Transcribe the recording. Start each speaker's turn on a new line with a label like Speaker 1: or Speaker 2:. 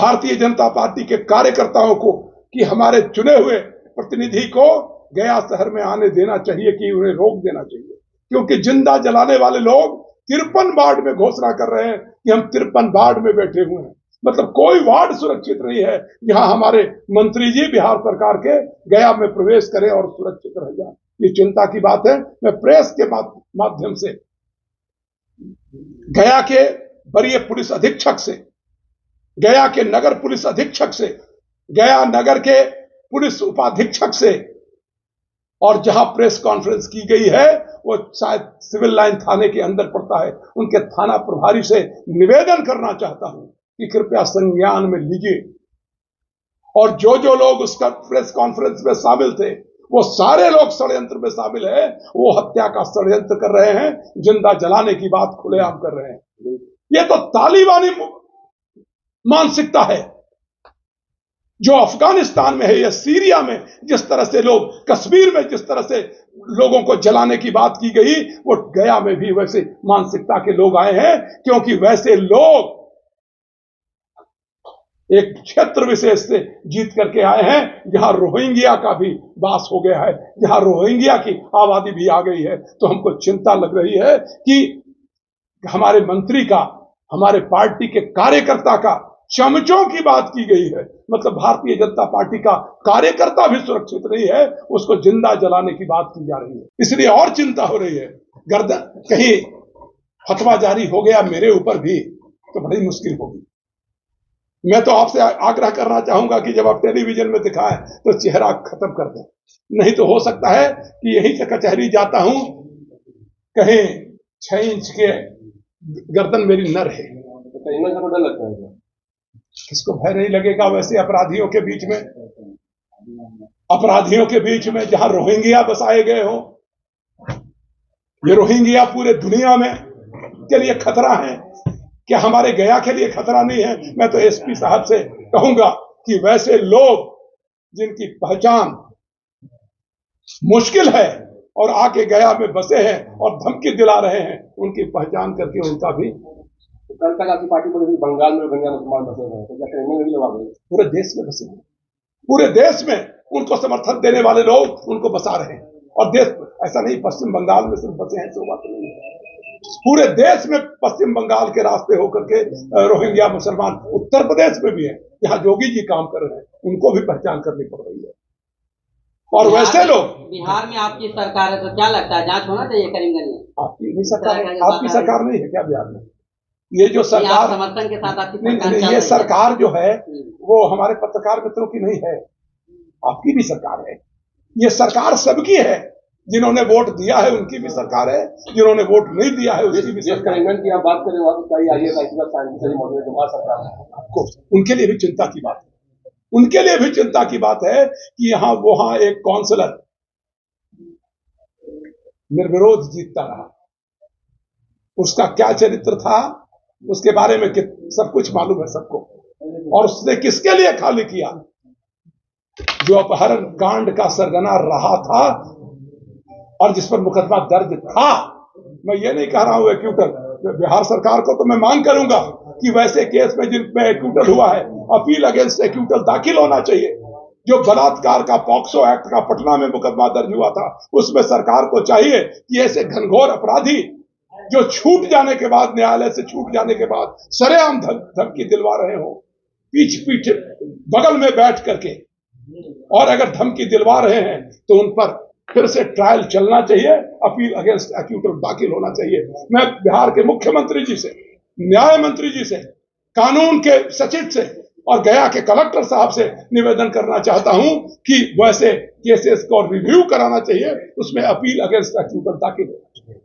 Speaker 1: Bharatiya Janata party के कार्यकर्ताओं को कि हमारे चुने हुए प्रतिनिधि को गया शहर में आने देना चाहिए, कि उन्हें रोक देना चाहिए, क्योंकि जिंदा जलाने वाले लोग 53 वार्ड में घोषणा कर रहे हैं कि हम 53 वार्ड में बैठे हुए हैं। मतलब कोई वार्ड सुरक्षित नहीं है जहां हमारे मंत्री जी बिहार सरकार के गया में प्रवेश करें और सुरक्षित रह जाए। ये चिंता की बात है। मैं प्रेस के माध्यम से गया के वरीय पुलिस अधीक्षक से, गया के नगर पुलिस अधीक्षक से, गया नगर के पुलिस उपाधीक्षक से, और जहां प्रेस कॉन्फ्रेंस की गई है वो शायद सिविल लाइन थाने के अंदर पड़ता है, उनके थाना प्रभारी से निवेदन करना चाहता हूं कि कृपया संज्ञान में लीजिए, और जो लोग उसका प्रेस कॉन्फ्रेंस में शामिल थे वो सारे लोग षड्यंत्र में शामिल है। वो हत्या का षड्यंत्र कर रहे हैं, जिंदा जलाने की बात खुलेआम कर रहे हैं। ये तो तालिबानी मानसिकता है जो अफगानिस्तान में है, या सीरिया में जिस तरह से लोग, कश्मीर में जिस तरह से लोगों को जलाने की बात की गई, वो गया में भी वैसे मानसिकता के लोग आए हैं, क्योंकि वैसे लोग एक क्षेत्र विशेष से जीत करके आए हैं जहां रोहिंग्या का भी वास हो गया है, जहां रोहिंग्या की आबादी भी आ गई है। तो हमको चिंता लग रही है कि हमारे मंत्री का, हमारे पार्टी के कार्यकर्ता का चमचों की बात की गई है। मतलब भारतीय जनता पार्टी का कार्यकर्ता भी सुरक्षित नहीं है, उसको जिंदा जलाने की बात की जा रही है। इसलिए और चिंता हो रही है। गर्दन कहीं फतवा जारी हो गया मेरे ऊपर भी तो बड़ी मुश्किल होगी। मैं तो आपसे आग्रह करना चाहूंगा कि जब आप टेलीविजन में दिखाएं तो चेहरा खत्म कर दें, नहीं तो हो सकता है कि यहीं से कचहरी जाता हूं, कहीं 6 इंच के गर्दन मेरी न रहे।
Speaker 2: तो डर लगता है
Speaker 1: किसको भय नहीं लगेगा? वैसे अपराधियों के बीच में जहां रोहिंग्या बसाए गए हो, ये रोहिंग्या पूरे दुनिया में के लिए खतरा है, क्या हमारे गया के लिए खतरा नहीं है? मैं तो एसपी साहब से कहूंगा कि वैसे लोग जिनकी पहचान मुश्किल है और आके गया में बसे हैं और धमकी दिला रहे हैं, उनकी पहचान करके उनका भी।
Speaker 2: कल तक आपकी पार्टी बोली बंगाल में रोहिंग्या मुसलमान बसे हुए हैं, तो क्या ट्रेनिंग में भी लोग आ गए?
Speaker 1: पूरे देश में बसे हैं, पूरे देश में उनको समर्थन देने वाले लोग उनको बसा रहे हैं। और देश, ऐसा नहीं पश्चिम बंगाल में सिर्फ बसे हैं, तो बात नहीं है, पूरे देश में पश्चिम बंगाल के रास्ते होकर के रोहिंग्या मुसलमान उत्तर प्रदेश में भी है, जहां योगी जी काम कर रहे हैं, उनको भी पहचान करनी पड़ रही है। और वैसे लोग,
Speaker 3: बिहार में आपकी सरकार है तो क्या लगता है जांच होना चाहिए करीमगंज में?
Speaker 1: आपकी नहीं सरकार है, आपकी सरकार नहीं है क्या बिहार में? ये जो सरकार
Speaker 3: समर्थन के साथ आपकी
Speaker 1: नहीं, ये सरकार जो है वो हमारे पत्रकार मित्रों की नहीं है, आपकी भी सरकार है। ये सरकार सबकी है, जिन्होंने वोट दिया है उनकी भी सरकार है, जिन्होंने वोट नहीं दिया है उसकी भी सरकार है।
Speaker 2: की आप बात करें वहां तो सरकार
Speaker 1: आपको उनके लिए भी चिंता की बात है, उनके लिए भी चिंता की बात है कि वहां एक काउंसलर निर्विरोध जीतता रहा, उसका क्या चरित्र था उसके बारे में सब कुछ मालूम है सबको, और उसने किसके लिए खाली किया? जो अपहरण कांड का सरगना रहा था और जिस पर मुकदमा दर्ज था। मैं ये नहीं कह रहा हूं एक्यूटल, बिहार सरकार को तो मैं मांग करूंगा कि वैसे केस में जिनमें एक्यूटल हुआ है, अपील अगेंस्ट एक्यूटल दाखिल होना चाहिए। जो बलात्कार का पॉक्सो एक्ट का पटना में मुकदमा दर्ज हुआ था, उसमें सरकार को चाहिए कि ऐसे घनघोर अपराधी जो छूट जाने के बाद, न्यायालय से छूट जाने के बाद सरेआम धमकी दिलवा रहे हो, पीठ बगल में बैठ करके, और अगर धमकी दिलवा रहे हैं तो उन पर फिर से ट्रायल चलना चाहिए, अपील अगेंस्ट एक्यूटल दाखिल होना चाहिए। मैं बिहार के मुख्यमंत्री जी से, न्याय मंत्री जी से, कानून के सचिव से और गया के कलेक्टर साहब से निवेदन करना चाहता हूं कि वैसे केसेस को रिव्यू कराना चाहिए, उसमें अपील अगेंस्ट एक्यूटल दाखिल होना चाहिए।